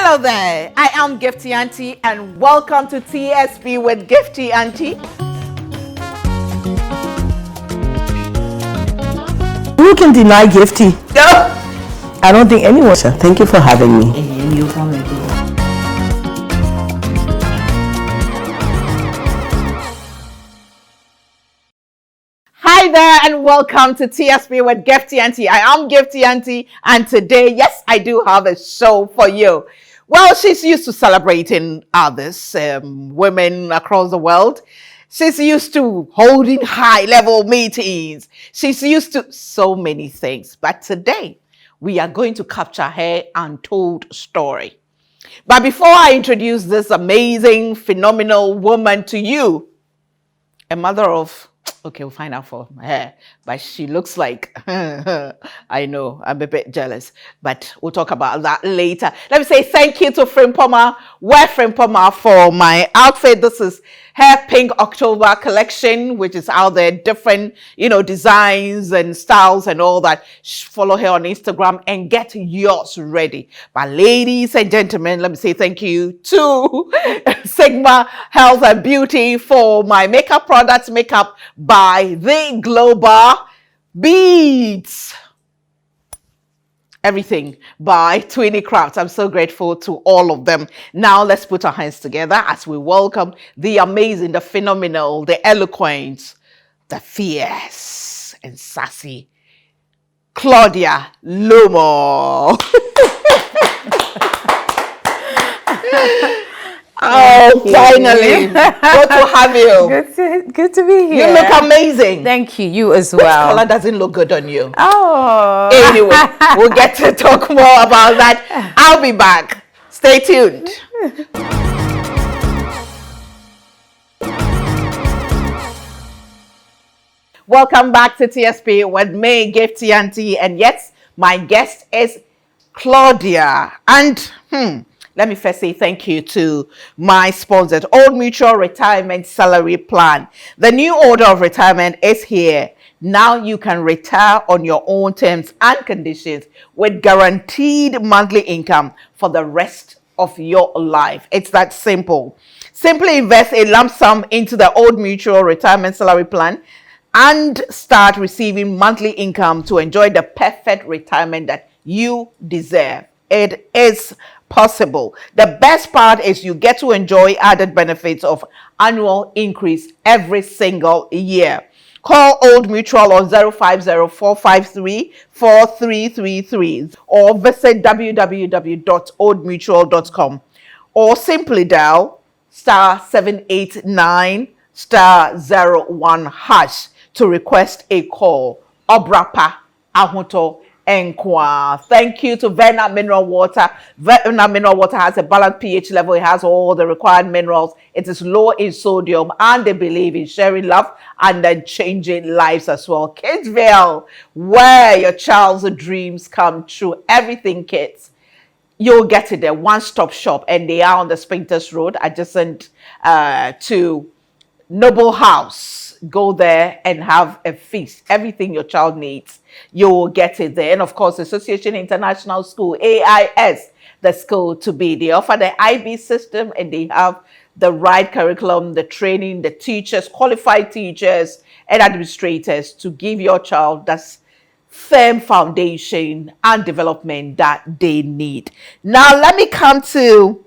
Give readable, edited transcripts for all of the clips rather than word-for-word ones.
Hello there, I am Gifty Auntie and welcome to TSP with Gifty Auntie. Who can deny Gifty? No. I don't think anyone shall. Thank you for having me. Hi there and welcome to TSP with Gifty Auntie. I am Gifty Auntie and today, yes, I do have a show for you. Well, she's used to celebrating others, women across the world. She's used to holding high-level meetings. She's used to so many things. But today, we are going to capture her untold story. But before I introduce this amazing, phenomenal woman to you, a mother of, okay, we'll find out for her, but she looks like, I know, I'm a bit jealous, but we'll talk about that later. Let me say thank you to Frimpoma, Wear Frimpoma for my outfit. This is her Pink October collection, which is out there, different, designs and styles and all that. Follow her on Instagram and get yours ready. But ladies and gentlemen, let me say thank you to Sigma Health and Beauty for my makeup products, makeup by the Global Beads. Everything by Twinny Crafts. I'm so grateful to all of them. Now let's put our hands together as we welcome the amazing, the phenomenal, the eloquent, the fierce and sassy Claudia Lumor. Finally. Good to have you. Good to be here. You look amazing. Thank you. You as well. This color doesn't look good on you. Oh. Anyway, we'll get to talk more about that. I'll be back. Stay tuned. Welcome back to TSP with me, Gifty Auntie. And yes, my guest is Claudia. And let me first say thank you to my sponsors, Old Mutual Retirement Salary Plan. The new order of retirement is here. Now you can retire on your own terms and conditions with guaranteed monthly income for the rest of your life. It's that simple. Simply invest a lump sum into the Old Mutual Retirement Salary Plan and start receiving monthly income to enjoy the perfect retirement that you deserve. It is possible. The best part is you get to enjoy added benefits of annual increase every single year. Call Old Mutual on 050-453-4333 or visit www.oldmutual.com or simply dial *789 *01# to request a call. Obrapa Ahoto Enkwa. Thank you to Verna Mineral Water. Verna Mineral Water has a balanced pH level. It has all the required minerals. It is low in sodium and they believe in sharing love and then changing lives as well. Kidsville, where your child's dreams come true. Everything kids. You'll get it there. One-stop shop. And they are on the Spintex Road adjacent to Noble House. Go there and have a feast. Everything your child needs, you will get it there. And of course, Association International School, AIS, the school to be. They offer the IB system and they have the right curriculum, the training, the teachers, qualified teachers and administrators to give your child that firm foundation and development that they need. Now, let me come to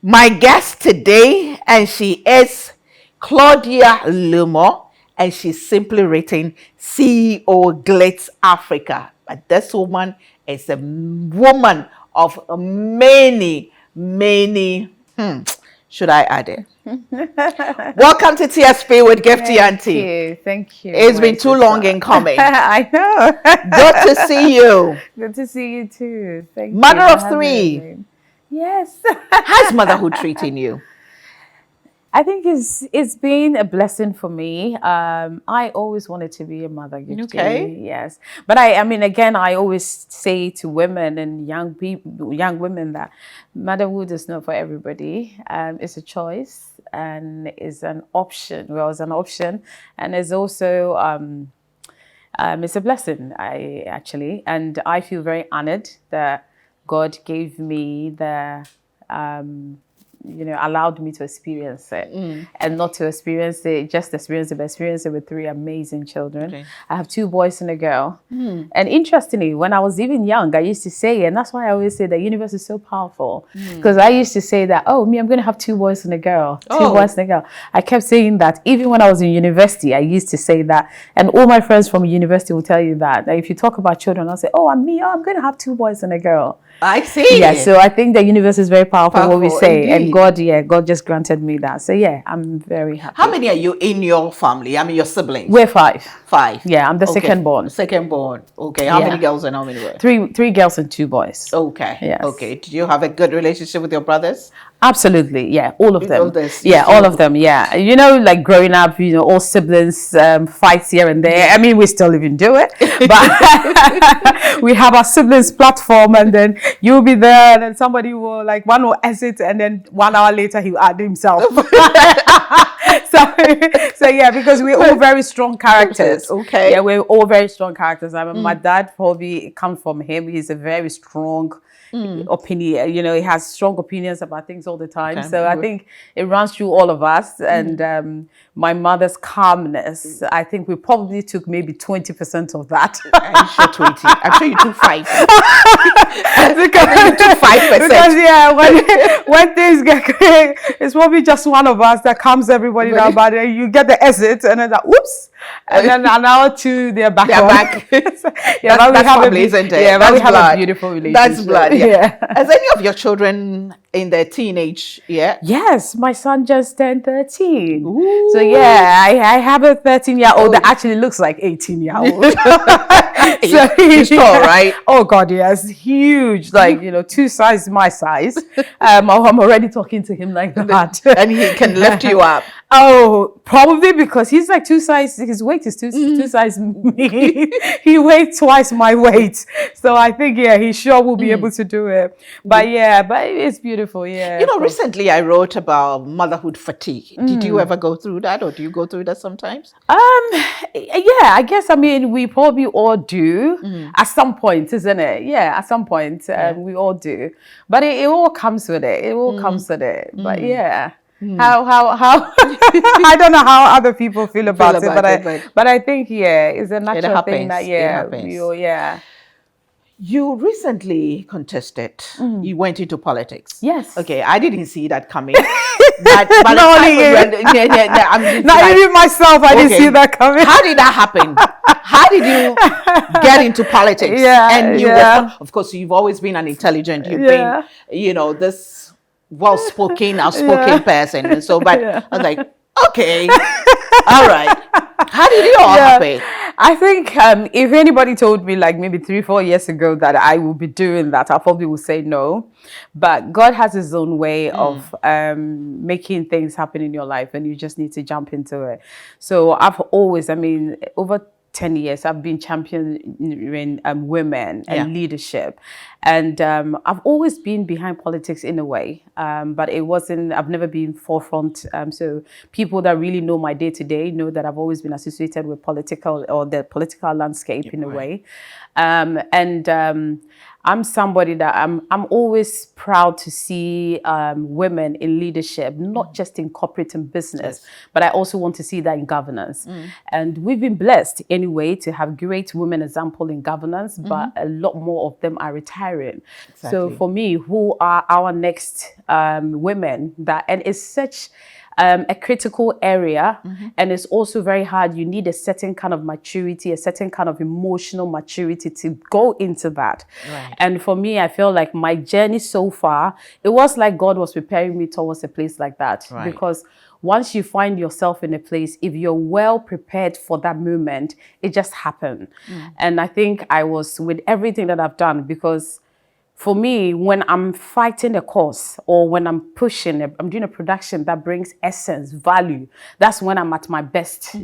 my guest today, and she is Claudia Lumor, and she's simply written CEO Glitz Africa. But this woman is a woman of many, should I add it? Welcome to TSP with Gifty Auntie. Thank you. It's been too long in coming. I know. Good to see you. Good to see you too. Thank you. Mother of three. Yes. How's motherhood treating you? I think it's been a blessing for me. I always wanted to be a mother. Gifty. Okay. Yes, but I mean, again, I always say to women and young women that motherhood is not for everybody. It's a choice and it's an option. Well, it's an option, and it's also it's a blessing. And I feel very honored that God gave me the allowed me to experience it, and not to experience it, just experience it, but experience it with 3 amazing children. Okay. I have 2 boys and a girl. And interestingly, when I was even young, I used to say, and that's why I always say the universe is so powerful, because I used to say that, I'm going to have 2 boys and a girl, 2 boys and a girl. I kept saying that even when I was in university. I used to say that, and all my friends from university will tell you that if you talk about children, I'll say, I'm going to have 2 boys and a girl. I see. Yeah, so I think the universe is very powerful what we say. Indeed. And God just granted me that. So yeah, I'm very happy. How many are you in your family? I mean, your siblings? We're 5. 5. Yeah, I'm the second born. Second born. Okay. How many girls and how many boys? 3 girls and 2 boys. Okay. Yes. Okay. Did you have a good relationship with your brothers? Absolutely, yeah, all of them. All of them, yeah. Like growing up, all siblings fights here and there. I mean, we still even do it, but we have our siblings platform, and then you'll be there, and then somebody will one will exit, and then 1 hour later he'll add himself. So yeah, because we're all very strong characters. Okay. Yeah, we're all very strong characters. I mean, my dad probably comes from him. He's a very strong opinion. He has strong opinions about things all the time. Okay. So I think it runs through all of us. And my mother's calmness, I think we probably took maybe 20% of that. I'm sure 20. I'm sure you took 5. You took 5%. Because when things get crazy, it's probably just one of us that calms everybody down. But then you get the exit, and then oops, and then an hour to they're back. Yeah, that's family, isn't it? Yeah, that's we have blood. a beautiful relationship. That's blood. Yeah. Has any of your children in their teenage? Yeah. Yes, my son just turned 13. Ooh. So yeah, I have a 13-year-old that actually looks like 18-year-old. So he's tall, right? Oh God, yes, huge. 2 sizes my size. I'm already talking to him like that, and he can lift you up. Oh, probably because he's like 2 sizes. His weight is 2 sizes me. He weighs twice my weight, so I think he sure will be able to do it. But but it's beautiful. Yeah. Recently I wrote about motherhood fatigue. Did you ever go through that, or do you go through that sometimes? Yeah, I guess. I mean, we probably all do at some point, isn't it? Yeah, at some point, we all do. But it all comes with it. It all comes with it. But yeah. How I don't know how other people feel about it, but I think it's a natural thing that You recently contested. You went into politics. Yes. Okay, I didn't see that coming. But not even myself, I didn't see that coming. How did that happen? How did you get into politics? And you were, of course, you've always been an intelligent. You've been, this well-spoken, outspoken person. And so, but I was like, okay, all right. How did it all happen? I think if anybody told me maybe 3-4 years ago that I will be doing that, I probably would say no. But God has his own way of making things happen in your life, and you just need to jump into it. So I've always, over 10 years, I've been championing women and leadership. And I've always been behind politics in a way, but I've never been forefront. So people that really know my day-to-day know that I've always been associated with the political landscape in a way. I'm somebody that I'm always proud to see women in leadership, not just in corporate and business, but I also want to see that in governance. And we've been blessed anyway to have great women example in governance, but a lot more of them are retiring. Exactly. So for me, who are our next women and it's such a critical area, and it's also very hard. You need a certain kind of maturity, a certain kind of emotional maturity to go into that. Right. And for me, I feel like my journey so far, it was like God was preparing me towards a place like that. Right. Because once you find yourself in a place, if you're well prepared for that moment, it just happened. And I think I was with everything that I've done, because for me, when I'm fighting a cause or when I'm pushing, I'm doing a production that brings essence, value, that's when I'm at my best,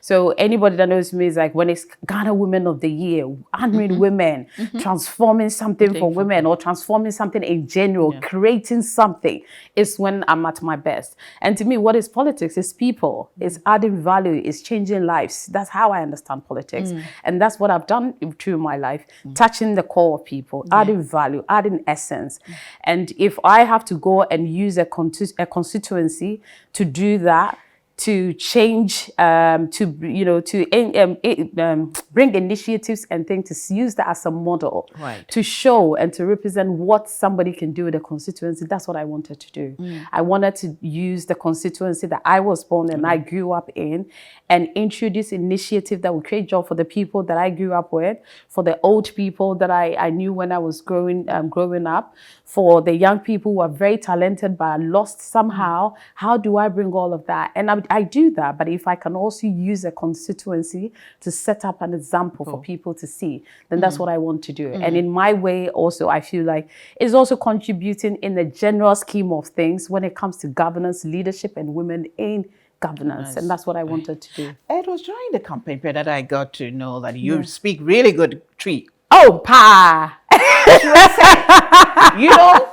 So anybody that knows me is like, when it's Ghana Women of the Year, honoring women, transforming something for women or transforming something in general, creating something, is when I'm at my best. And to me, what is politics? It's people, it's adding value, it's changing lives. That's how I understand politics. And that's what I've done through my life, touching the core of people, adding value, adding essence. And if I have to go and use a constituency to do that, to change, to bring initiatives and things, to use that as a model, to show and to represent what somebody can do with a constituency. That's what I wanted to do. I wanted to use the constituency that I was born and I grew up in, and introduce initiative that would create job for the people that I grew up with, for the old people that I knew when I was growing up, for the young people who are very talented but are lost somehow. How do I bring all of that? And I do that, but if I can also use a constituency to set up an example for people to see, then that's what I want to do. And in my way also, I feel like it's also contributing in the general scheme of things when it comes to governance, leadership, and women in governance. And that's what I wanted to do. It was during the campaign period that I got to know that you speak really good Tree. Oh, pa! You know,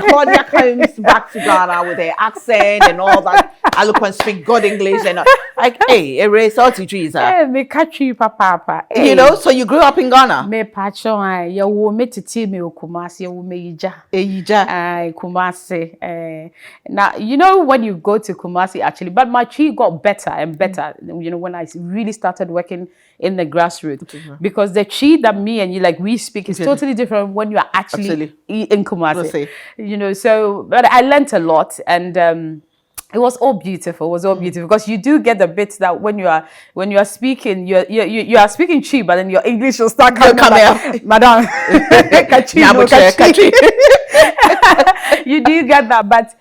Claudia comes back to Ghana with her accent and all that. I look and speak good English and like, hey, erase all the trees. Hey, me country papa. You know, so you grew up in Ghana. Me pacho, you will meet to me Kumasi, you will me ija. Kumasi. Now you know when you go to Kumasi actually, but my tree got better and better. You know, when I really started working in the grassroots, because the tree that me and you like we speak is totally different when you are actually in Kumasi. You know, so but I learned a lot, and it was all beautiful. It was all beautiful because you do get the bits that when you are speaking, you are speaking Chi, but then your English will start coming out. Madam, you do get that, but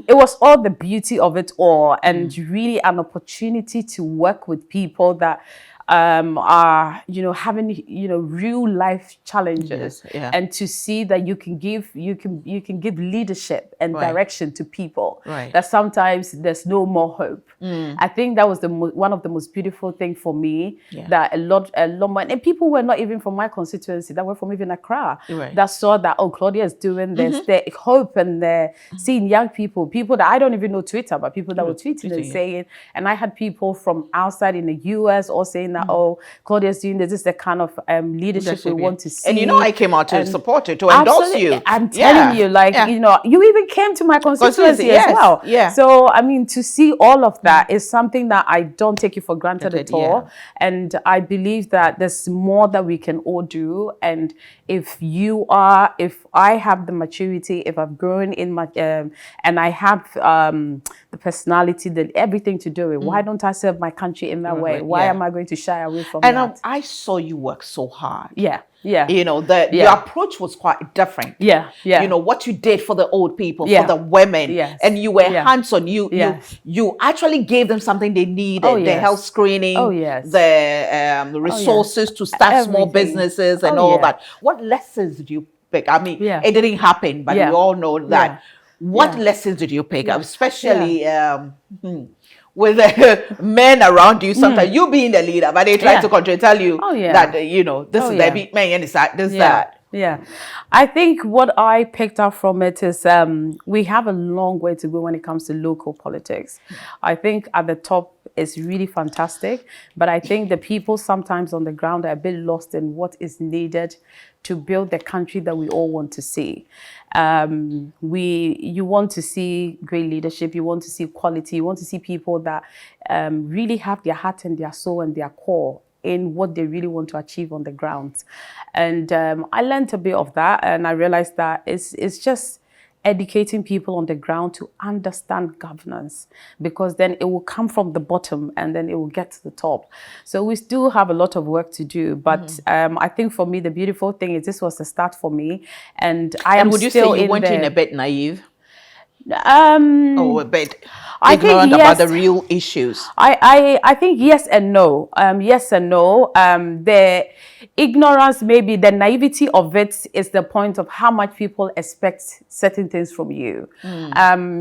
it was all the beauty of it all, and really an opportunity to work with people that are having real life challenges, and to see that you can give leadership and direction to people, that sometimes there's no more hope. I think that was one of the most beautiful things for me, that a lot more, and people were not even from my constituency, that were from even Accra, that saw that, oh, Claudia is doing this, the hope, and they're seeing young people that I don't even know Twitter, but people that were tweeting and saying, and I had people from outside in the US all saying that, oh, Claudia's doing this is the kind of leadership we want to see. And I came out to support it, to endorse you. I'm telling you, you even came to my constituency as well. So, I mean, to see all of that is something that I don't take it for granted at all. And I believe that there's more that we can all do. And if I have the maturity, if I've grown in my, and I have the personality, then everything to do it, why don't I serve my country in that way? Why am I going to shy away from that? And I saw you work so hard. Yeah. You know, your approach was quite different. You know, what you did for the old people, for the women, and you were hands-on. You actually gave them something they needed, the health screening, the resources to start small businesses and all that. What lessons did you pick? I mean, it didn't happen, but we all know that. What lessons did you pick up, especially with the men around you? Sometimes you being the leader, but they try to tell you that, this is the big man and this that. Yeah, I think what I picked up from it is we have a long way to go when it comes to local politics. I think at the top is really fantastic, but I think the people sometimes on the ground are a bit lost in what is needed to build the country that we all want to see. You want to see great leadership, you want to see quality, you want to see people that really have their heart and their soul and their core in what they really want to achieve on the ground. And I learned a bit of that, and I realized that it's just educating people on the ground to understand governance, because then it will come from the bottom and then it will get to the top. So we still have a lot of work to do, but I think for me the beautiful thing is this was the start for me, and would you say you went in a bit naive? A bit ignorant about the real issues. I think yes and no. Yes and no. The ignorance, maybe the naivety of it is the point of how much people expect certain things from you.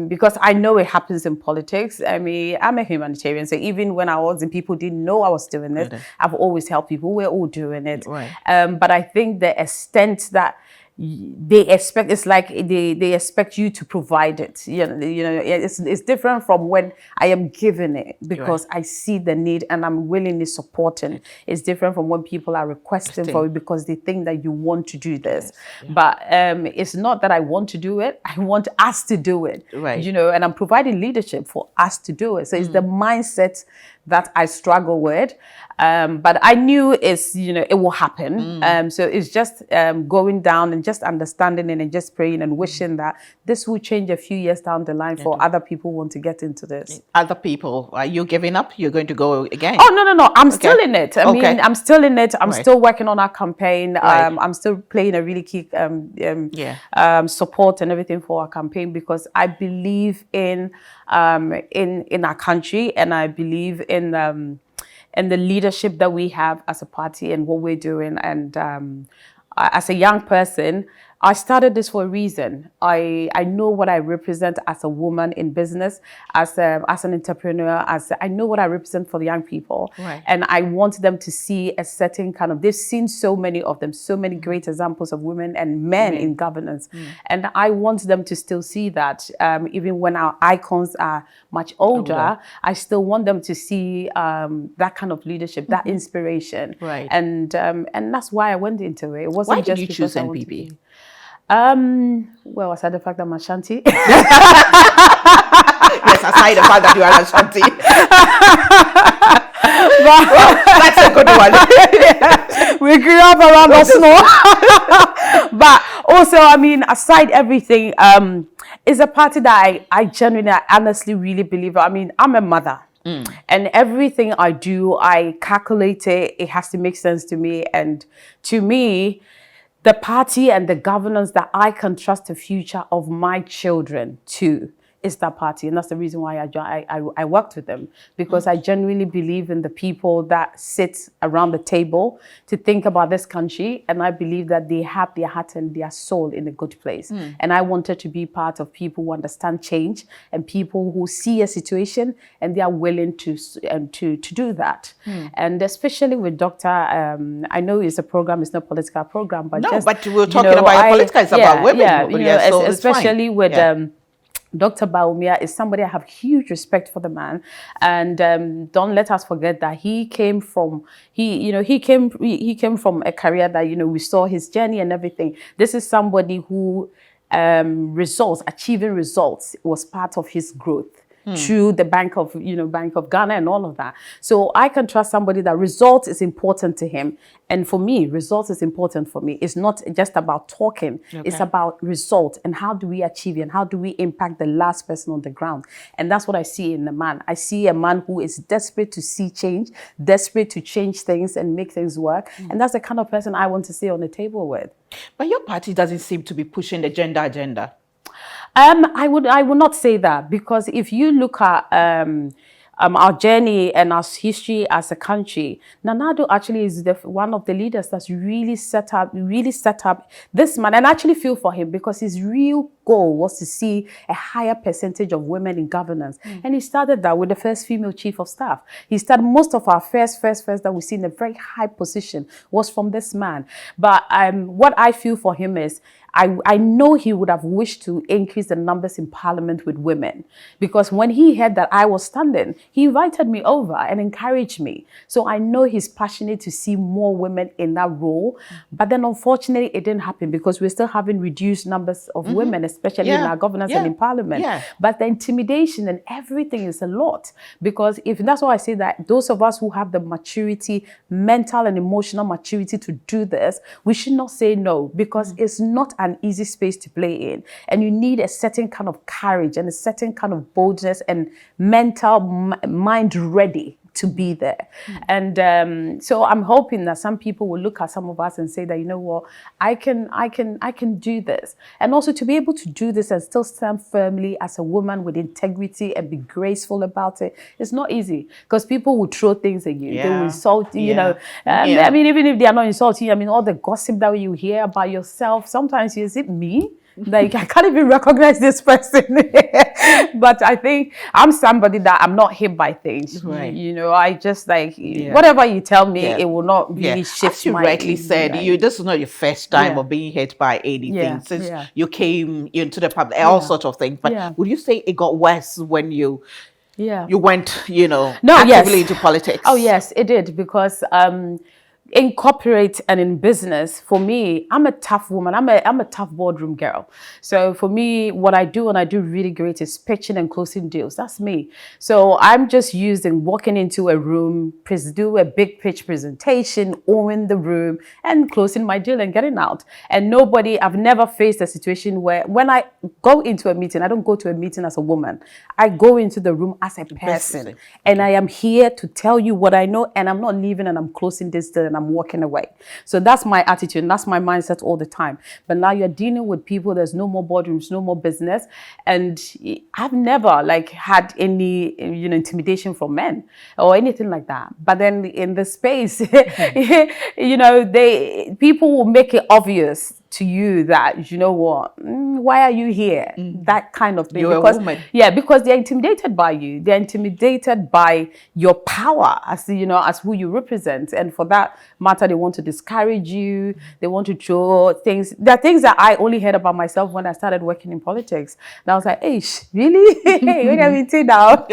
Because I know it happens in politics. I mean, I'm a humanitarian, so even when I was in, people didn't know I was doing it. I've always helped people. We're all doing it. But I think the extent that they expect, it's like they expect you to provide it. It's different from when I am giving it because I see the need and I'm willingly supporting. It's different from when people are requesting for it because they think that you want to do this. But it's not that I want to do it. I want us to do it. And I'm providing leadership for us to do it. So it's the mindset that I struggle with. But I knew it will happen. So it's just going down and just understanding it and just praying and wishing that this will change a few years down the line for other people who want to get into this. Other people, are you giving up? You're going to go again? Oh, no. I'm still in it. I mean, I'm still in it. I'm still working on our campaign. I'm still playing a really key support and everything for our campaign because I believe in our country and I believe in the leadership that we have as a party and what we're doing. And as a young person, I started this for a reason. I know what I represent as a woman in business, as an entrepreneur. I know what I represent for the young people, and I want them to see a certain kind of. They've seen so many of them, so many great examples of women and men in governance, and I want them to still see that. Even when our icons are much older, I still want them to see that kind of leadership, that inspiration, and that's why I went into it. It wasn't why just did you choose NPP? Well, aside the fact that I'm Ashanti. Yes, aside the fact that you are Ashanti. That's a good one. We grew up around the snow. But also, I mean, aside everything, it's a party that I genuinely, honestly, really believe. I mean, I'm a mother. And everything I do, I calculate it. It has to make sense to me. And to me, the party and the governance that I can trust the future of my children to is that party. And that's the reason why I worked with them, because I genuinely believe in the people that sit around the table to think about this country. And I believe that they have their heart and their soul in a good place. And I wanted to be part of people who understand change and people who see a situation and they are willing to do that. And especially with Dr. I know it's a program, it's not a political program, but but we're talking about political, it's about women. So especially with Dr. Baumia is somebody I have huge respect for the man, and don't let us forget that he came from a career that we saw his journey and everything. This is somebody who achieving results was part of his growth. Through the Bank of Ghana and all of that. So I can trust somebody that results is important to him. And for me, results is important for me. It's not just about talking. It's about results and how do we achieve it and how do we impact the last person on the ground. And that's what I see in the man. I see a man who is desperate to see change, desperate to change things and make things work. And that's the kind of person I want to see on the table with. But your party doesn't seem to be pushing the gender agenda. I would not say that, because if you look at our journey and our history as a country, Nana Addo actually is one of the leaders that's really set up this man, and I actually feel for him because his real goal was to see a higher percentage of women in governance. And he started that with the first female chief of staff. He started most of our first that we see in a very high position was from this man. But what I feel for him is I know he would have wished to increase the numbers in parliament with women, because when he heard that I was standing, he invited me over and encouraged me. So I know he's passionate to see more women in that role. But then unfortunately, it didn't happen because we're still having reduced numbers of women, especially in our governance and in parliament. But the intimidation and everything is a lot, because if that's why I say that those of us who have the maturity, mental and emotional maturity to do this, we should not say no, because it's not an easy space to play in, and you need a certain kind of courage and a certain kind of boldness and mental mind ready to be there. And so I'm hoping that some people will look at some of us and say that, you know what, I can do this. And also to be able to do this and still stand firmly as a woman with integrity and be graceful about it, it's not easy, because people will throw things at you. They will insult you, I mean, even if they are not insulting you, I mean, all the gossip that you hear about yourself, sometimes is it me? Like, I can't even recognize this person. But I think I'm somebody that I'm not hit by things. Right. You know, I just like, whatever you tell me, it will not really shift As you my... rightly said, this is not your first time of being hit by anything since you came into the public, all sorts of things. But would you say it got worse when you went, actively into politics? Oh, yes, it did. Because in corporate and in business, for me, I'm a tough woman. I'm a tough boardroom girl. So for me, what I do and I do really great is pitching and closing deals. That's me. So I'm just used in walking into a room, do a big pitch presentation, owning the room and closing my deal and getting out. And I've never faced a situation where when I go into a meeting, I don't go to a meeting as a woman. I go into the room as a person. And I am here to tell you what I know, and I'm not leaving and I'm closing this deal and I'm walking away. So that's my attitude and that's my mindset all the time. But now you're dealing with people, there's no more boardrooms, no more business. And I've never had any, intimidation from men or anything like that. But then in the space, people will make it obvious to you that, you know what, why are you here? That kind of thing. You're a woman. Yeah, because they're intimidated by you. They're intimidated by your power as who you represent. And for that matter, they want to discourage you. They want to throw things. There are things that I only heard about myself when I started working in politics. And I was like, hey, really? What are you doing now?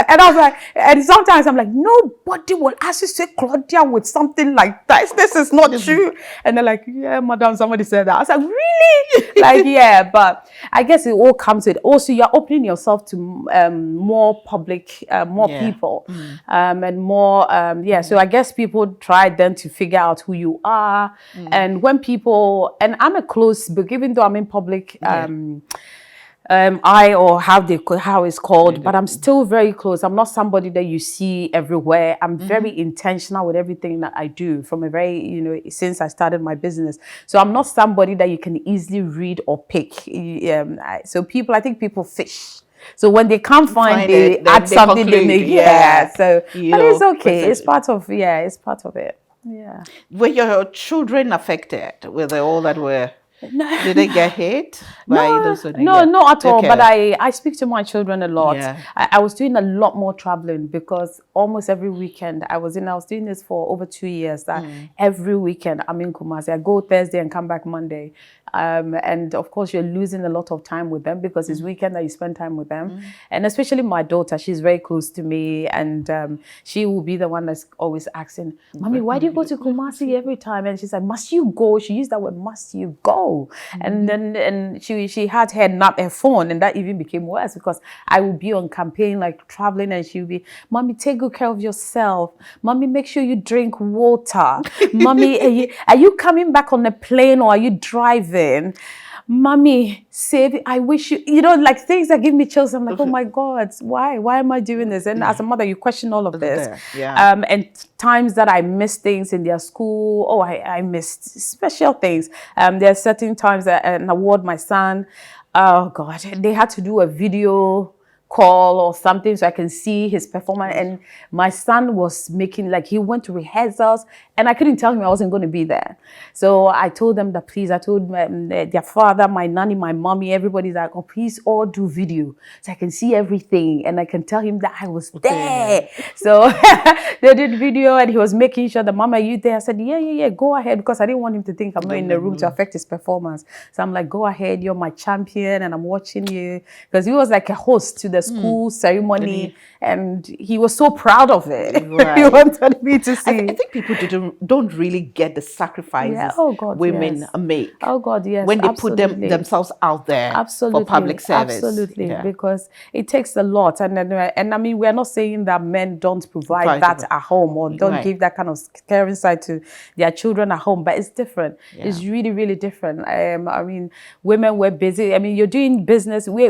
And I was like, and sometimes I'm like, nobody will ask you to say Claudia with something like that. This is not true. And they're like, yeah, madam, somebody said that. I was like, really? But I guess it all comes with, also you're opening yourself to more public, more people, and more, So I guess people try then to figure out who you are. And when people, and I'm a close book, even though I'm in public, how it's called, but I'm still very close. I'm not somebody that you see everywhere. I'm very intentional with everything that I do from a very, since I started my business. So I'm not somebody that you can easily read or pick. So I think people fish. So when they can't find it, they add something they make. So, but it's okay. It's part of it. Yeah. Were your children affected with all that were... No. Did they get hit? No, not at all. But I speak to my children a lot. Yeah. I was doing a lot more traveling because almost every weekend I was doing this for over 2 years. That every weekend I'm in Kumasi. I go Thursday and come back Monday. And of course, you're losing a lot of time with them because it's weekend that you spend time with them. And especially my daughter, she's very close to me. And she will be the one that's always asking, Mommy, why do you go to Kumasi every time? And she's like, must you go? She used that word, must you go? And then she had her phone, and that even became worse because I would be on campaign, like traveling, and she would be, Mommy, take good care of yourself. Mommy, make sure you drink water. Mommy, are you coming back on a plane or are you driving? Mommy, save, I wish you, things that give me chills. I'm like, oh my God, why am I doing this? And as a mother, you question all of this. And times that I missed things in their school. I missed special things. There are certain times that an award my son, oh God, they had to do a video call or something so I can see his performance. And my son was he went to rehearsals and I couldn't tell him I wasn't going to be there. So I told them that please, I told their father, my nanny, my mommy, everybody's like, oh, please all do video so I can see everything and I can tell him that I was there. So they did video and he was making sure that, Mama, are you there? I said, yeah, go ahead, because I didn't want him to think I'm not in the room to affect his performance. So I'm like, go ahead, you're my champion and I'm watching you, because he was like a host to the school ceremony and he was so proud of it. Right. He wanted me to see. I think people don't really get the sacrifices women make. Oh God, yes. When they put themselves out there for public service. Absolutely, because it takes a lot. And I mean, we're not saying that men don't provide that at home or don't give that kind of caring side to their children at home, but it's different. Yeah. It's really, really different. I mean, women were busy. I mean, you're doing business. We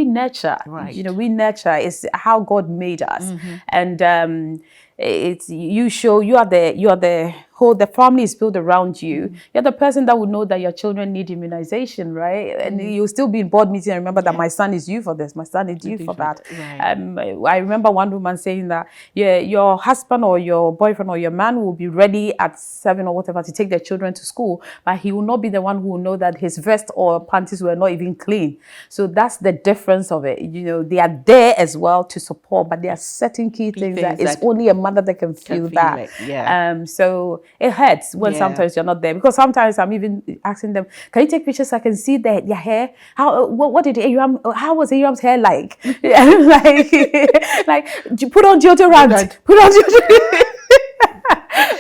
nurture. Right. We nurture. It's how God made us. And it's you are the the family is built around you, you're the person that would know that your children need immunization, right? And you'll still be in board meeting and remember that my son is due for this, my son is due for that. Right. I remember one woman saying that, yeah, your husband or your boyfriend or your man will be ready at 7 or whatever to take their children to school, but he will not be the one who will know that his vest or panties were not even clean. So that's the difference of it. You know, they are there as well to support, but there are certain key things that it's only a mother that can feel that. So it hurts when sometimes you're not there, because sometimes I'm even asking them, can you take pictures so I can see their hair? What did Abraham, how was Abraham's hair like? like put on deodorant. Put on deodorant.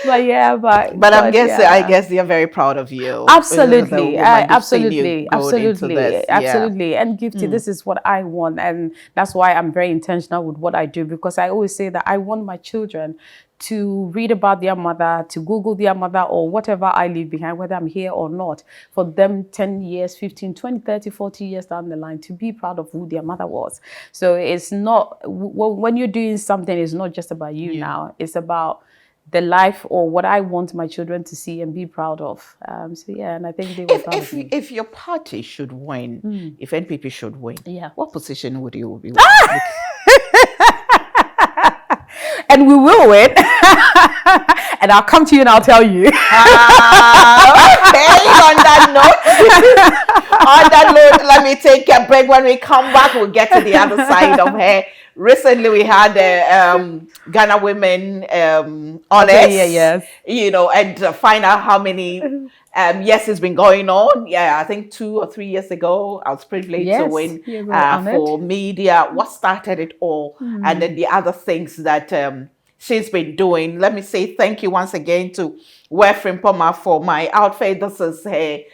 but I'm guessing I guess they're very proud of you. Absolutely. Absolutely. And Gifty, this is what I want, and that's why I'm very intentional with what I do, because I always say that I want my children to read about their mother, to Google their mother, or whatever I leave behind, whether I'm here or not, for them 10 years, 15, 20, 30, 40 years down the line to be proud of who their mother was. So it's not, when you're doing something, it's not just about you now, it's about the life or what I want my children to see and be proud of. And I think they were proud of me. If your party should win, if NPP should win, what position would you be? And we will win. And I'll come to you and I'll tell you. Okay, on that note, let me take a break. When we come back, we'll get to the other side of her. Recently, we had Ghana women on it, you know, and find out how many it's been going on. I think 2 or 3 years ago, I was privileged to win for media. What started it all, and then the other things that she's been doing. Let me say thank you once again to Wefrimpoma for my outfit. This is her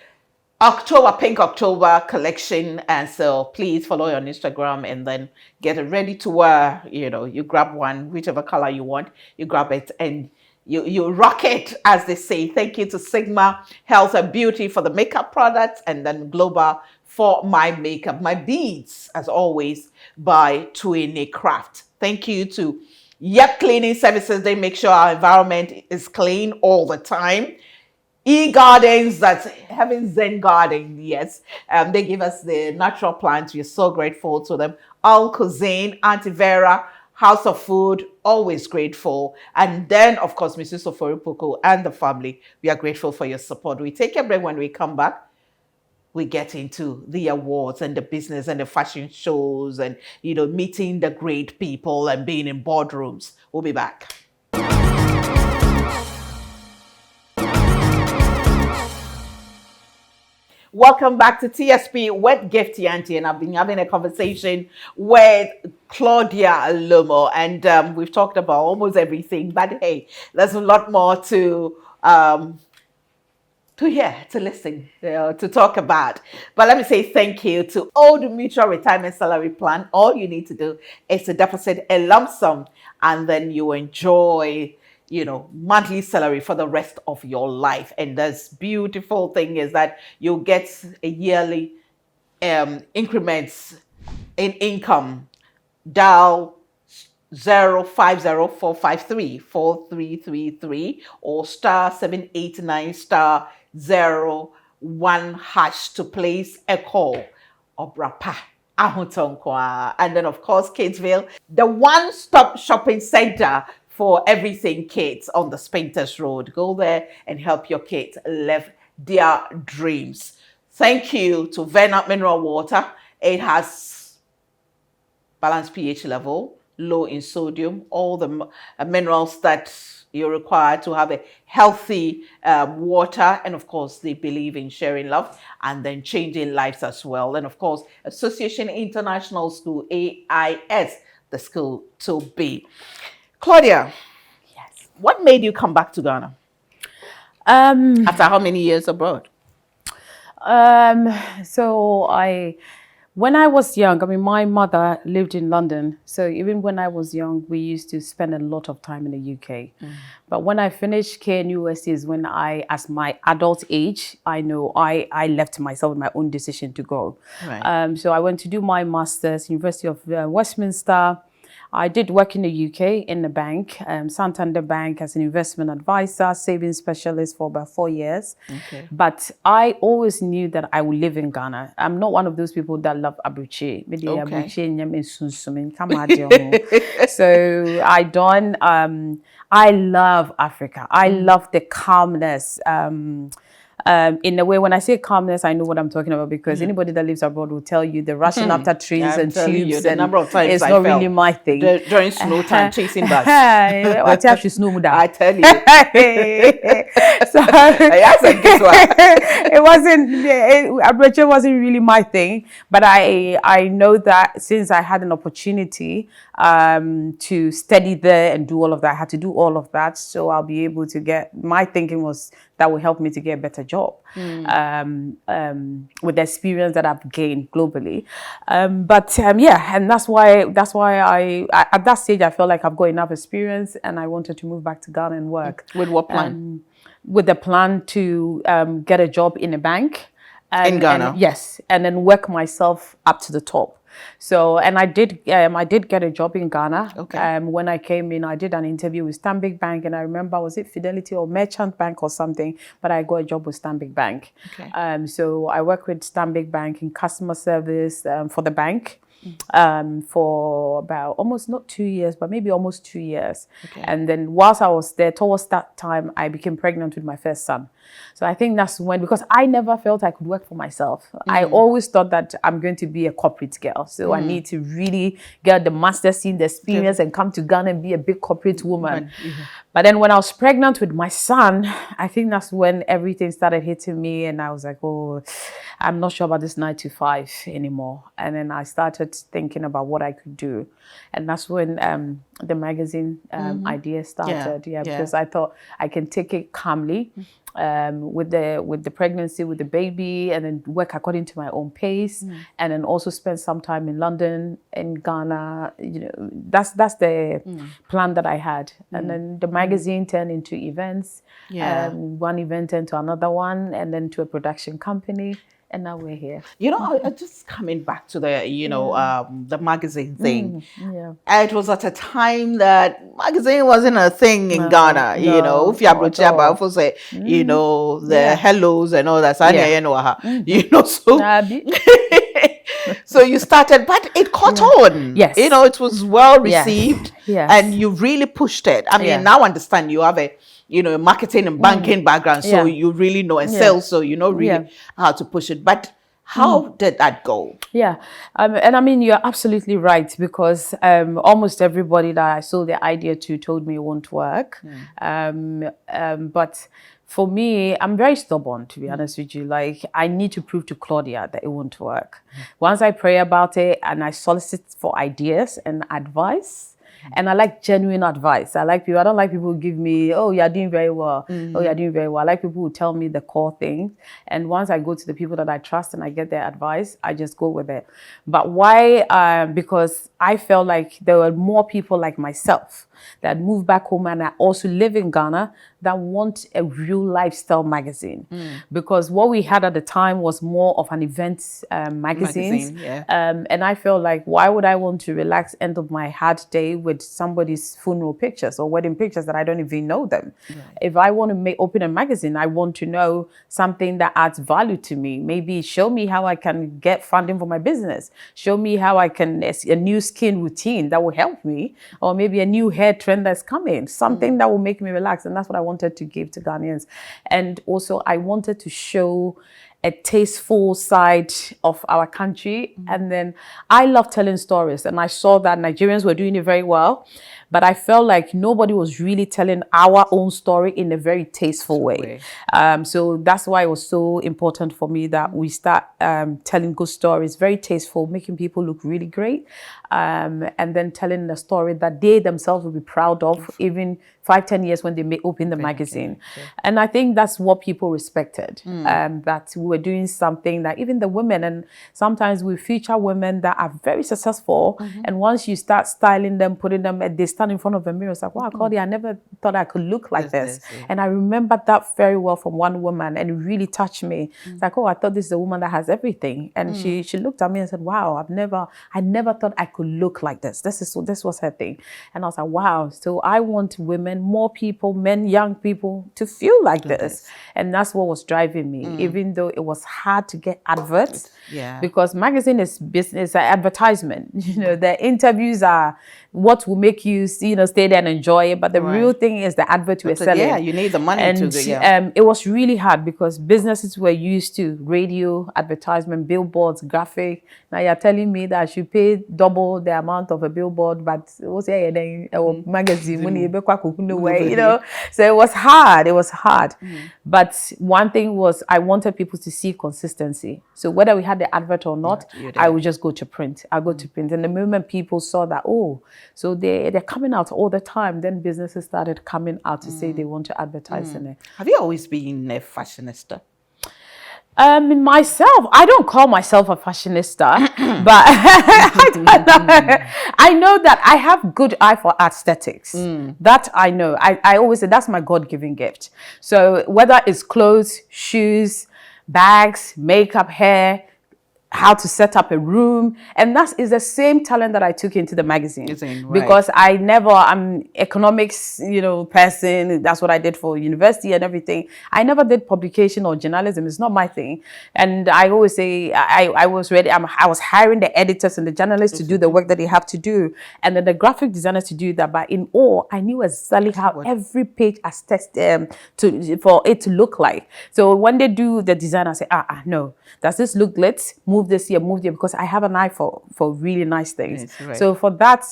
Pink October collection, and so please follow her on Instagram and then get it ready to wear. You know, you grab one, whichever color you want, you grab it and you rock it, as they say. Thank you to Sigma Health and Beauty for the makeup products, and then Global for my makeup. My beads, as always, by Twinny Craft. Thank you to Cleaning Services. They make sure our environment is clean all the time. E-Gardens, that's Heaven Zen Garden, yes. They give us the natural plants. We're so grateful to them. All Cuisine, Auntie Vera, House of Food, always grateful. And then, of course, Mrs. Oforipuku and the family, we are grateful for your support. We take a break. When we come back, we get into the awards and the business and the fashion shows and, you know, meeting the great people and being in boardrooms. We'll be back. Welcome back to TSP with Gifty Auntie, and I've been having a conversation with Claudia Lumor, and we've talked about almost everything. But hey, there's a lot more to hear, to listen, to talk about. But let me say thank you to Old Mutual Retirement Salary Plan. All you need to do is to deposit a lump sum, and then you enjoy, you know, monthly salary for the rest of your life. And this beautiful thing is that you'll get a yearly increments in income. Dial 050-453-4333 or *789*01# to place a call. Obrapa. And then, of course, Kidsville, the one-stop shopping center for everything kids on the Spintex Road. Go there and help your kids live their dreams. Thank you to Vena Mineral Water. It has balanced pH level, low in sodium, all the minerals that you require to have a healthy water. And of course, they believe in sharing love and then changing lives as well. And of course, Association International School, AIS, the school to be. Claudia, yes, what made you come back to Ghana? After how many years abroad? When I was young, I mean, my mother lived in London. So even when I was young, we used to spend a lot of time in the UK. But when I finished KNUST is when as my adult age, I left myself with my own decision to go. Right. So I went to do my master's, University of Westminster. I did work in the UK in the bank, Santander Bank, as an investment advisor, savings specialist for about 4 years. Okay. But I always knew that I would live in Ghana. I'm not one of those people that love abuchi. Okay. So I don't. I love Africa. I love the calmness. In a way, when I say calmness, I know what I'm talking about, because anybody that lives abroad will tell you the rushing after trains and tubes, the and number of times it's I not felt really my thing. During snow time, chasing bus. I tell you, snow I tell you. So it wasn't. Wasn't really my thing, but I know that since I had an opportunity to study there and do all of that, I had to do all of that, so I'll be able to get. My thinking was that will help me to get a better job with the experience that I've gained globally. Yeah, and that's why I at that stage I felt like I've got enough experience, and I wanted to move back to Ghana and work. With what plan? With the plan to get a job in a bank. In Ghana? Yes, and then work myself up to the top. So, and I did get a job in Ghana. Okay. When I came in, I did an interview with Stanbic Bank, and I remember, was it Fidelity or Merchant Bank or something? But I got a job with Stanbic Bank. Okay. So I worked with Stanbic Bank in customer service for the bank. For about almost not 2 years, but maybe almost 2 years. Okay. And then whilst I was there, towards that time, I became pregnant with my first son. So I think that's when, because I never felt I could work for myself. I always thought that I'm going to be a corporate girl. So I need to really get the master's in the experience and come to Ghana and be a big corporate woman. But then when I was pregnant with my son, I think that's when everything started hitting me, and I was like, oh, I'm not sure about this 9 to 5 anymore. And then I started thinking about what I could do. And that's when the magazine idea started. Yeah, because I thought I can take it calmly with the pregnancy, with the baby, and then work according to my own pace, and then also spend some time in London, in Ghana. You know, that's the plan that I had. And then the magazine turned into events. One event turned to another one, and then to a production company. And now we're here. You know, just coming back to the, the magazine thing. It was at a time that magazine wasn't a thing in Ghana. You know, if you have say, you know, the hellos and all that. You know, so so you started, but it caught on. Yes. You know, it was well received. Yes. And you really pushed it. I mean, now I understand you have a, marketing and banking background, so you really know, and sales, so you know really how to push it. But how did that go? Yeah, and I mean, you're absolutely right, because almost everybody that I sold the idea to told me it won't work. But for me, I'm very stubborn, to be honest with you. Like, I need to prove to Claudia that it won't work. Once I pray about it and I solicit for ideas and advice, and I like genuine advice. I don't like people who give me, oh, you're doing very well. Oh, you're doing very well. I like people who tell me the core things. And once I go to the people that I trust and I get their advice, I just go with it. But why? Because I felt like there were more people like myself that moved back home and I also live in Ghana that want a real lifestyle magazine. Because what we had at the time was more of an event magazine. And I felt like, why would I want to relax end of my hard day with somebody's funeral pictures or wedding pictures that I don't even know them? If I want to open a magazine, I want to know something that adds value to me. Maybe show me how I can get funding for my business. Show me how I can, a new skin routine that will help me, or maybe a new hair trend that's coming, something that will make me relax. And that's what I wanted to give to Ghanaians. And also I wanted to show a tasteful side of our country. And then I love telling stories, and I saw that Nigerians were doing it very well, but I felt like nobody was really telling our own story in a very tasteful way. So that's why it was so important for me that we start telling good stories, very tasteful, making people look really great, and then telling a story that they themselves will be proud of, even 5-10 years when they may open the magazine. And I think that's what people respected, that we we're doing something that even the women, and sometimes we feature women that are very successful, and once you start styling them, putting them, they stand in front of the mirror, it's like, wow, Claudia, I never thought I could look like this. And I remember that very well from one woman, and it really touched me. It's like, oh, I thought this is a woman that has everything. And she looked at me and said, wow, I never thought I could look like this. This was her thing. And I was like, wow. So I want women, more people, men, young people to feel like this. And that's what was driving me, even though it was hard to get adverts. Because magazine is business, advertisement. You know, the interviews are what will make you, stay there and enjoy it. But the real thing is the advert we're selling. Yeah, you need the money it was really hard because businesses were used to radio, advertisement, billboards, graphic. Now you're telling me that I should pay double the amount of a billboard, but magazine, So it was hard. But one thing was I wanted people to see consistency. So whether we had the advert or not, I would just go to print. I go to print. And the moment people saw that, so they're coming out all the time, then businesses started coming out to say they want to advertise in it. Have you always been a fashionista? Myself, I don't call myself a fashionista, but I know that I have good eye for aesthetics. That I know. I always say that's my God-given gift. So whether it's clothes, shoes, bags, makeup, hair, how to set up a room, and that is the same talent that I took into the magazine. Because I'm economics, person. That's what I did for university and everything. I never did publication or journalism. It's not my thing. And I always say I was ready. I was hiring the editors and the journalists to do the work that they have to do, and then the graphic designers to do that. But in all, I knew exactly how every page has tested for it to look like. So when they do the design, I say, no, does this look glitz? Move this here, move there, because I have an eye for really nice things. So for that,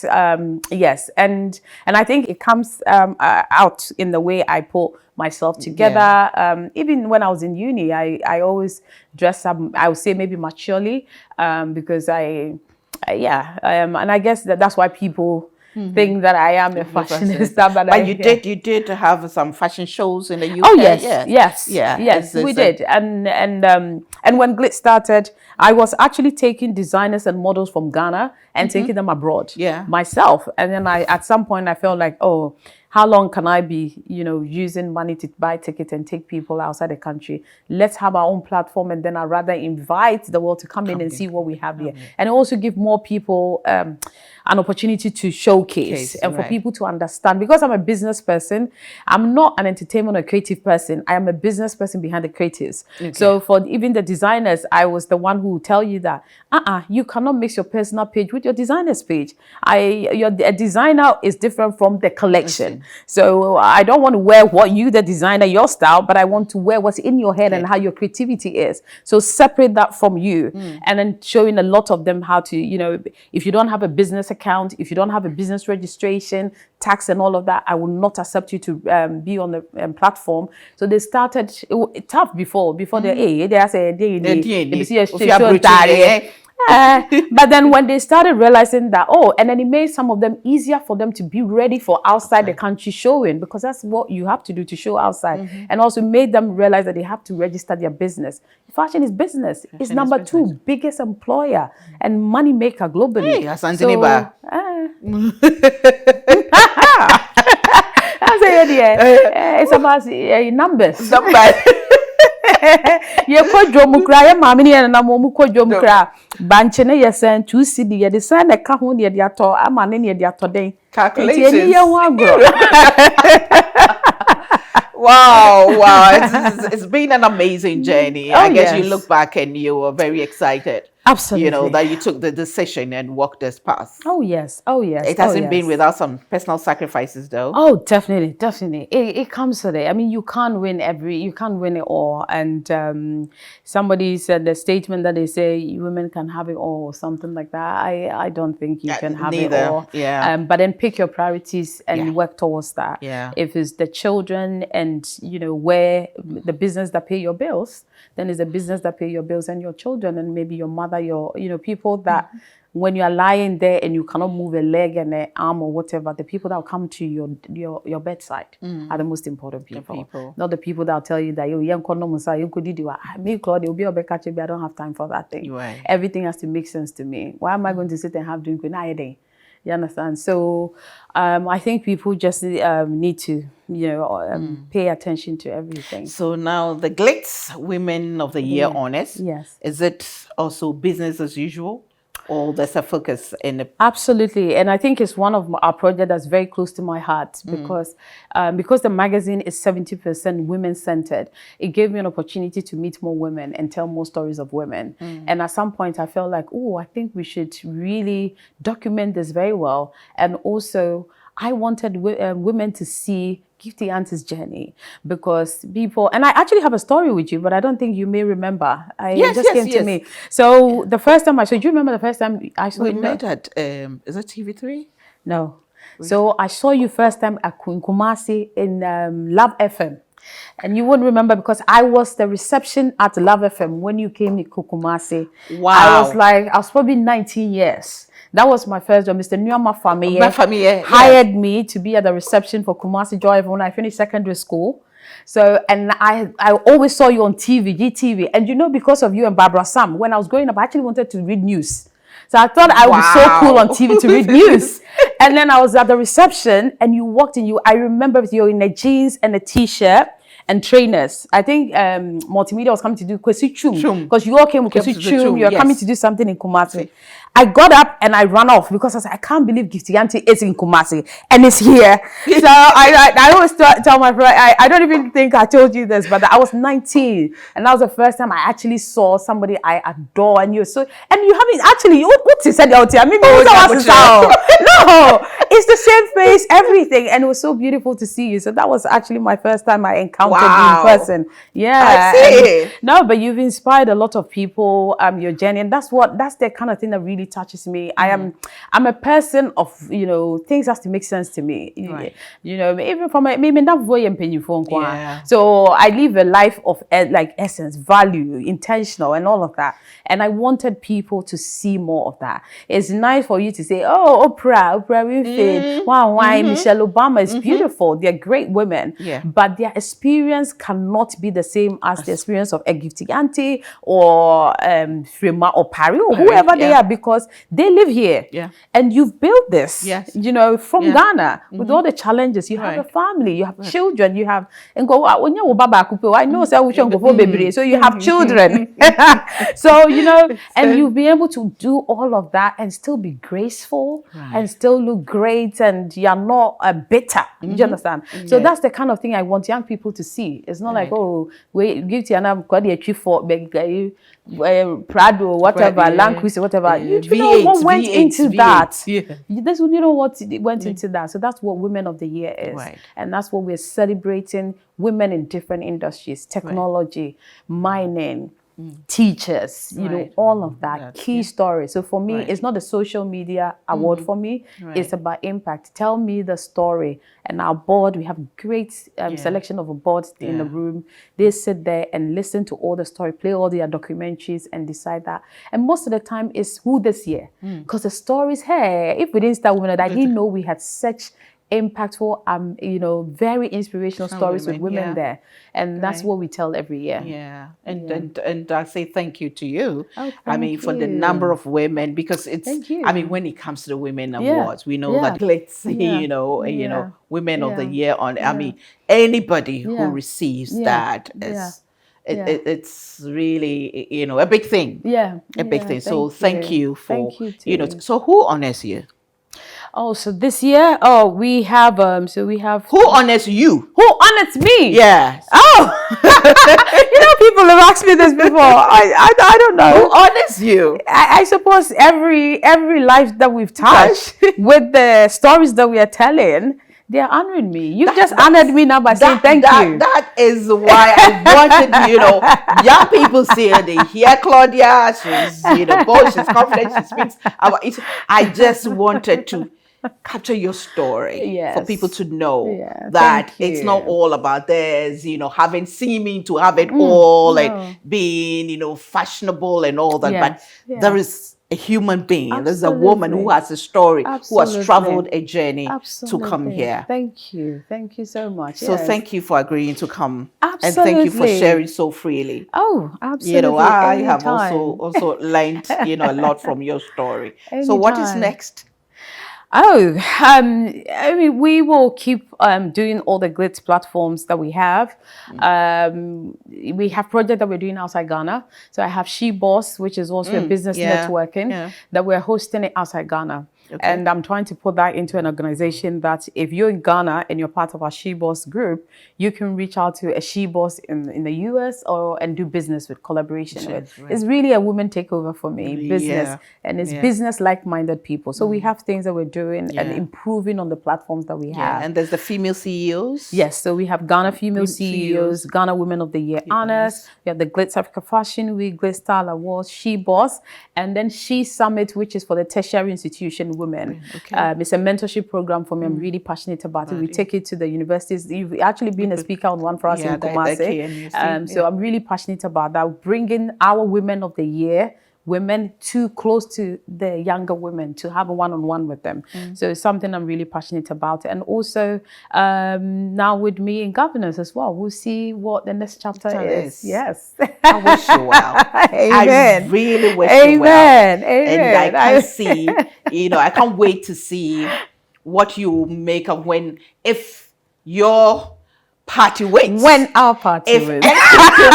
yes, and I think it comes out in the way I put myself together. Even when I was in uni, I always dress up. I would say maybe maturely, because and I guess that's why people think that I am a fashionista. But you did have some fashion shows in the UK. Oh yes, we did. And when Glitz started, I was actually taking designers and models from Ghana and taking them abroad myself. And then at some point I felt like, how long can I be, using money to buy tickets and take people outside the country? Let's have our own platform, and then I'd rather invite the world to come in and see what we have here. And also give more people an opportunity to showcase and for people to understand. Because I'm a business person, I'm not an entertainment or creative person. I am a business person behind the creatives. So for even the designers, I was the one who will tell you that, you cannot mix your personal page with your designer's page. A designer is different from the collection. So I don't want to wear what you, the designer, your style, but I want to wear what's in your head and how your creativity is. So separate that from you, and then showing a lot of them how to, if you don't have a business account, if you don't have a business registration, tax and all of that, I will not accept you to be on the platform. So they started tough before they say but then when they started realizing that, and then it made some of them easier for them to be ready for outside the country showing, because that's what you have to do to show outside. And also made them realize that they have to register their business. Fashion is business. It's number 2 biggest employer and money maker globally. It's about numbers. You could drum cry, mammy, and I'm going to cry. Banchene, yes, and 2 CD, the son, a kahun, the ato, a man in the today. Calculations. Wow. It's been an amazing journey. I guess you look back and you were very excited. Absolutely. That you took the decision and walked this path. Oh, yes. It hasn't been without some personal sacrifices, though. Oh, definitely. It comes to that. I mean, you can't win it all. And somebody said the statement that they say women can have it all or something like that. I don't think you can have it all. Yeah. But then pick your priorities and work towards that. Yeah. If it's the children and, where the business that pay your bills, then it's the business that pay your bills and your children and maybe your mother, that people that when you are lying there and you cannot move a leg and an arm or whatever, the people that will come to your bedside are the most important people. Not the people that will tell you that me, Claudia, I don't have time for that thing. Right. Everything has to make sense to me. Why am I going to sit and have drink with day? You understand? So I think people just need to, pay attention to everything. So now the Glitz Women of the Year honors. Yes. Is it also business as usual? Or there's a focus in the... Absolutely. And I think it's one of our projects that's very close to my heart because the magazine is 70% women-centered. It gave me an opportunity to meet more women and tell more stories of women. And at some point, I felt like, I think we should really document this very well. And also, I wanted women to see Gifty Auntie's journey because people, and I actually have a story with you, but I don't think you may remember. It just came to me. So the first time do you remember the first time I saw you? We met at, is it TV3? No. So I saw you first time at Kumasi in Love FM. And you wouldn't remember because I was the reception at Love FM when you came to Kumasi. Wow. I was probably 19 years. That was my first job. Mr. Nyama Famiye hired me to be at the reception for Kumasi Joy when I finished secondary school. So, and I always saw you on TV, GTV. And because of you and Barbara Sam, when I was growing up, I actually wanted to read news. So I thought I would be so cool on TV to read news. And then I was at the reception and you walked in. I remember you in a jeans and a t-shirt and trainers. I think Multimedia was coming to do Kwesi Chum because you all came with Kwesi Chum. You were coming to do something in Kumasi. I got up and I ran off because I was like, I can't believe Gifty Auntie is in Kumasi and it's here. So I always tell my friend, I don't even think I told you this, but I was 19 and that was the first time I actually saw somebody I adore and you haven't actually, what you said out here? I mean, no, it's the same face, everything. And it was so beautiful to see you. So that was actually my first time I encountered you in person. Yeah. I see. No, but you've inspired a lot of people, your journey. And that's the kind of thing that really touches me. I'm a person of, things has to make sense to me. Right. Even from maybe not very phone. So I live a life of essence, value, intentional and all of that. And I wanted people to see more of that. It's nice for you to say, Oprah Winfrey, why Michelle Obama is beautiful. They're great women. Yeah. But their experience cannot be the same as the experience of a Gifty Auntie or Frema or Paris or whoever they are because they live here. Yeah. And you've built this, from Ghana with all the challenges. You have a family, you have children, you have, I know, so you have children. So, and you'll be able to do all of that and still be graceful and still look great and you're not bitter. You understand? So that's the kind of thing I want young people to see. It's not like, Gifty and I'm quite a chief for Prado, whatever, Land Cruiser, whatever. You know what went into that. Yeah. You know what went into that. So that's what Women of the Year is. Right. And that's what we're celebrating women in different industries, technology, mining, teachers, all of that, key stories. So for me, it's not a social media award for me. It's about impact. Tell me the story. And our board, we have great selection of a board in the room. They sit there and listen to all the story, play all their documentaries and decide that. And most of the time it's who this year. Because the stories, if we didn't start Women, I didn't know we had such impactful, very inspirational stories with women there. And that's what we tell every year. Yeah. And I say thank you to you. For the number of women, because it's, when it comes to the Women Awards, we know that Glitz, Women of the Year anybody who receives that is, it's really, a big thing. A big thing. So thank you for, so who honors you? Oh, so this year, we have, Who honors you? Who honors me? Yes. Oh! People have asked me this before. I don't know. Who honors you? I suppose every life that we've touched with the stories that we are telling, they're honoring me. You just honored me now by saying thank you. That is why I wanted, young people see her, they hear Claudia, she's, bold, she's confident, she speaks about it. I just wanted to capture your story for Yes. people to know Yeah, that thank it's not you. all about this, having seeming to have it all no. and being, fashionable and all that. But Yes, yeah. there is a human being. There's a woman who Absolutely. has a story, who has Absolutely. traveled a journey to Absolutely. come here. Thank you. Thank you so much. So Yes. thank you for agreeing to come. Absolutely. And thank you for sharing so freely. Oh, absolutely. I have Anytime. also learned, a lot from your story. Anytime. So what is next? Oh, I mean, we will keep doing all the Glitz platforms that we have. We have projects that we're doing outside Ghana. So I have She Boss, which is also a business networking that we're hosting it outside Ghana. Okay. And I'm trying to put that into an organization that if you're in Ghana and you're part of our She Boss group, you can reach out to a She Boss in the US and do business with, collaboration with. Right. It's really a woman takeover for me, business. And it's business like-minded people. So we have things that we're doing and improving on the platforms that we have. And there's the female CEOs. Yes, so we have Ghana Female CEOs, Ghana Women of the Year honors. We have the Glitz Africa Fashion Week, Glitz Style Awards, She Boss, and then She Summit, which is for the tertiary institution women. Okay. It's a mentorship program for me. I'm really passionate about it. We take it to the universities. You've actually been a speaker on one for us in Kumasi. So I'm really passionate about that, bringing our Women of the Year women too close to the younger women to have a one-on-one with them. So it's something I'm really passionate about. And also now with me in governance as well, we'll see what the next chapter is. Yes. I wish you well. Amen. I really wish you well. Amen. And I can see, I can't wait to see what you make of if your party wins. When our party wins.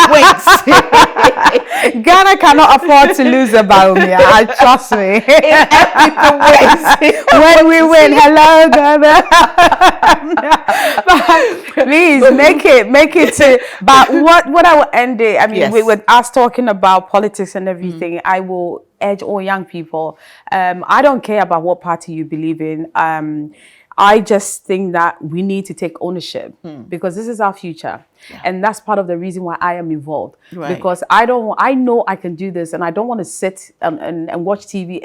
wins. Ghana cannot afford to lose a Baumia. Trust me. If everything wins. When we win, hello Ghana. Please make it to. But what I will end it. I mean, with us talking about politics and everything, I will urge all young people. I don't care about what party you believe in. I just think that we need to take ownership because this is our future. And that's part of the reason why I am involved. Right. Because I know I can do this and I don't want to sit and watch TV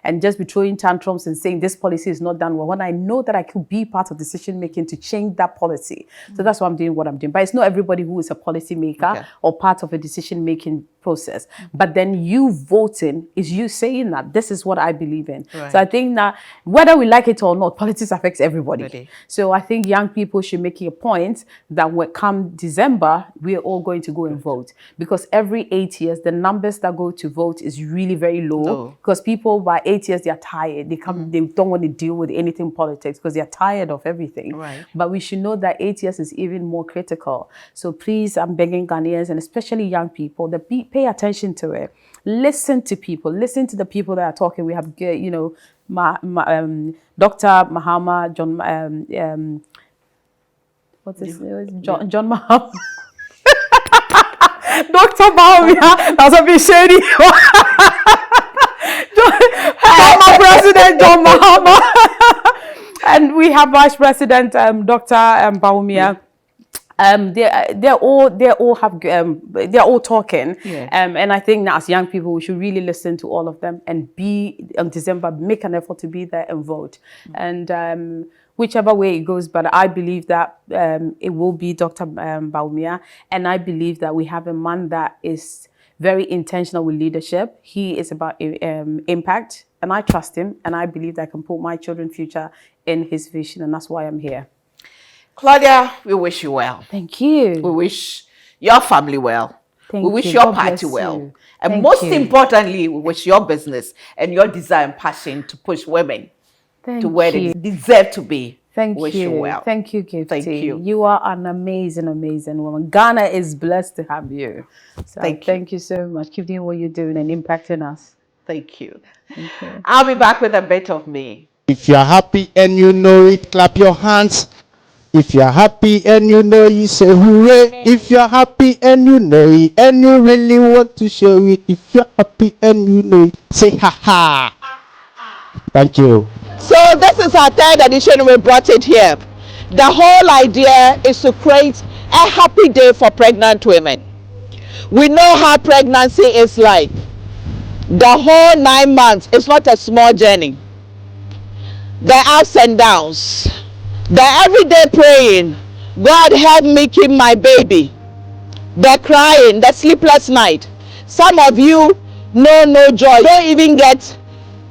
and just be throwing tantrums and saying this policy is not done well when I know that I could be part of decision making to change that policy. So that's why I'm doing what I'm doing. But it's not everybody who is a policy maker or part of a decision making process. But then you voting is you saying that this is what I believe in. Right. So I think that whether we like it or not, politics affects everybody. So I think young people should make it a point that when come December, we are all going to go and vote. Because every 8 years, the numbers that go to vote is really very low. Because people by 8 years, they are tired. They don't want to deal with anything politics because they are tired of everything. Right. But we should know that 8 years is even more critical. So please, I'm begging Ghanaians and especially young people that pay attention to it. Listen to people. Listen to the people that are talking. We have, Dr. Mahama, John, what's his name? John Mahama. Dr. Baumia, that's a bit shady. Former President John Mahama. And we have Vice President Dr. Baumia. They're all talking, and I think that as young people we should really listen to all of them and be on December, make an effort to be there and vote, and whichever way it goes. But I believe that it will be Dr. Baumia, and I believe that we have a man that is very intentional with leadership. He is about impact, and I trust him, and I believe that I can put my children's future in his vision, and that's why I'm here. Claudia, we wish you well. Thank you. We wish your family well. We wish your party well. And most importantly, we wish your business and your desire and passion to push women to where they deserve to be. Thank you well. Thank you, Gifty. Thank you. You are an amazing, amazing woman. Ghana is blessed to have you. So thank you so much. Keep doing what you're doing and impacting us. Thank you. I'll be back with a bit of me. If you're happy and you know it, clap your hands. If you're happy and you know, you say hooray. If you're happy and you know it and you really want to show it, if you're happy and you know it, say ha ha. Thank you. So this is our third edition. We brought it here. The whole idea is to create a happy day for pregnant women. We know how pregnancy is like. The whole 9 months, it's not a small journey. the ups and downs, the everyday praying, God help me keep my baby, the crying, the sleepless night. Some of you know no joy, don't even get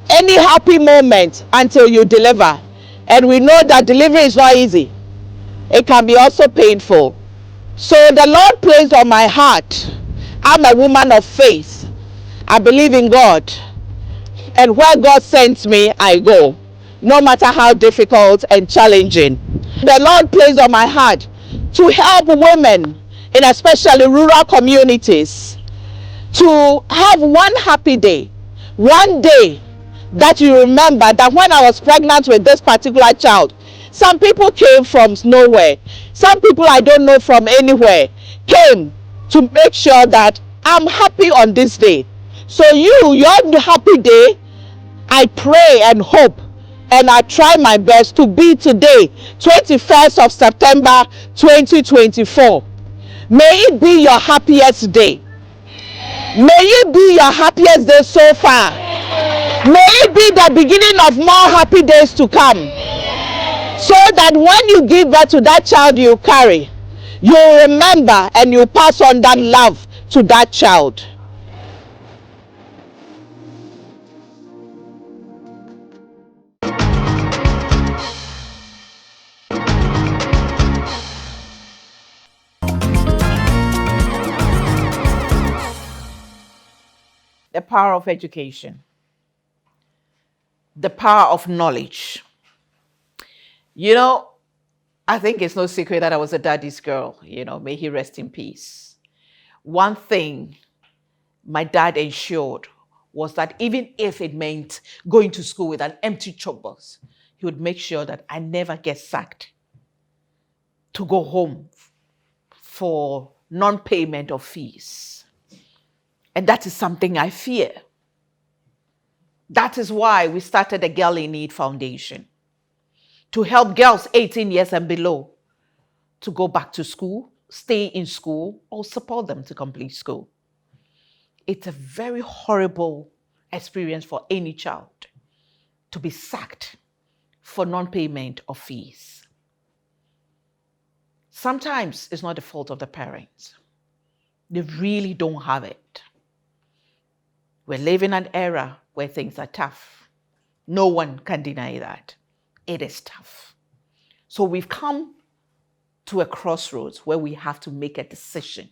any happy moment until you deliver. And we know that delivery is not easy. It can be also painful. So the Lord placed on my heart, I'm a woman of faith. I believe in God. And where God sends me, I go, no matter how difficult and challenging. The Lord placed on my heart to help women in especially rural communities to have one happy day, one day that you remember that when I was pregnant with this particular child, some people came from nowhere, some people I don't know from anywhere came to make sure that I'm happy on this day. So your happy day, I pray and hope and I try my best to be today, 21st of September 2024. May it be your happiest day. May it be your happiest day so far. May it be the beginning of more happy days to come. So that when you give birth to that child you carry, you remember and you pass on that love to that child. The power of education, the power of knowledge. You know, I think it's no secret that I was a daddy's girl. May he rest in peace. One thing my dad ensured was that even if it meant going to school with an empty chalkbox, he would make sure that I never get sacked to go home for non-payment of fees. And that is something I fear. That is why we started the Girl in Need Foundation, to help girls 18 years and below to go back to school, stay in school, or support them to complete school. It's a very horrible experience for any child to be sacked for non-payment of fees. Sometimes it's not the fault of the parents. They really don't have it. We're living in an era where things are tough. No one can deny that. It is tough. So we've come to a crossroads where we have to make a decision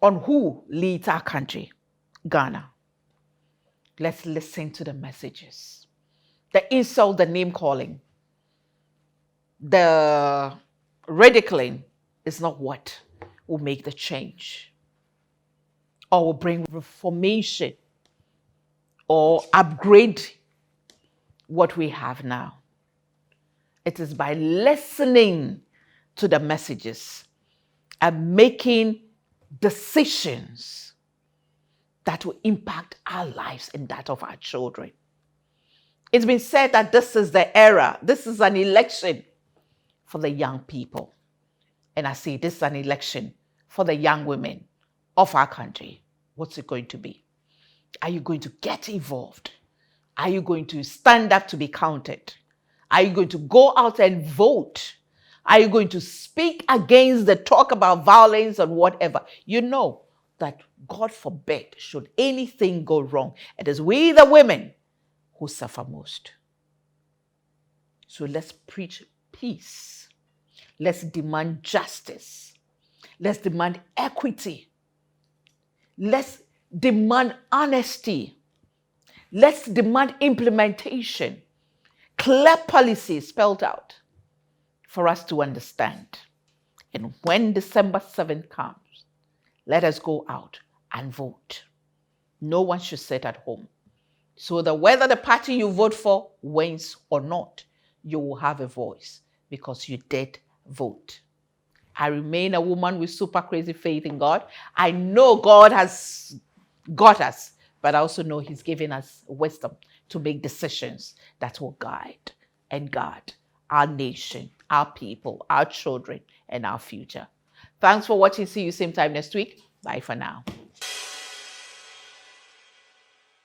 on who leads our country, Ghana. Let's listen to the messages. The insult, the name calling, the ridiculing is not what will make the change or will bring reformation or upgrade what we have now. It is by listening to the messages and making decisions that will impact our lives and that of our children. It's been said that this is the era, this is an election for the young people. And I say this is an election for the young women of our country. What's it going to be? Are you going to get involved? Are you going to stand up to be counted? Are you going to go out and vote? Are you going to speak against the talk about violence and whatever? You know that, God forbid, should anything go wrong, it is we the women who suffer most. So let's preach peace. Let's demand justice. Let's demand equity. Let's demand honesty. Let's demand implementation. Clear policy spelled out for us to understand. And when December 7th comes, let us go out and vote. No one should sit at home. So that whether the party you vote for wins or not, you will have a voice because you did vote. I remain a woman with super crazy faith in God. I know God has got us, but I also know He's given us wisdom to make decisions that will guide and guard our nation, our people, our children, and our future. Thanks for watching. See you same time next week. Bye for now.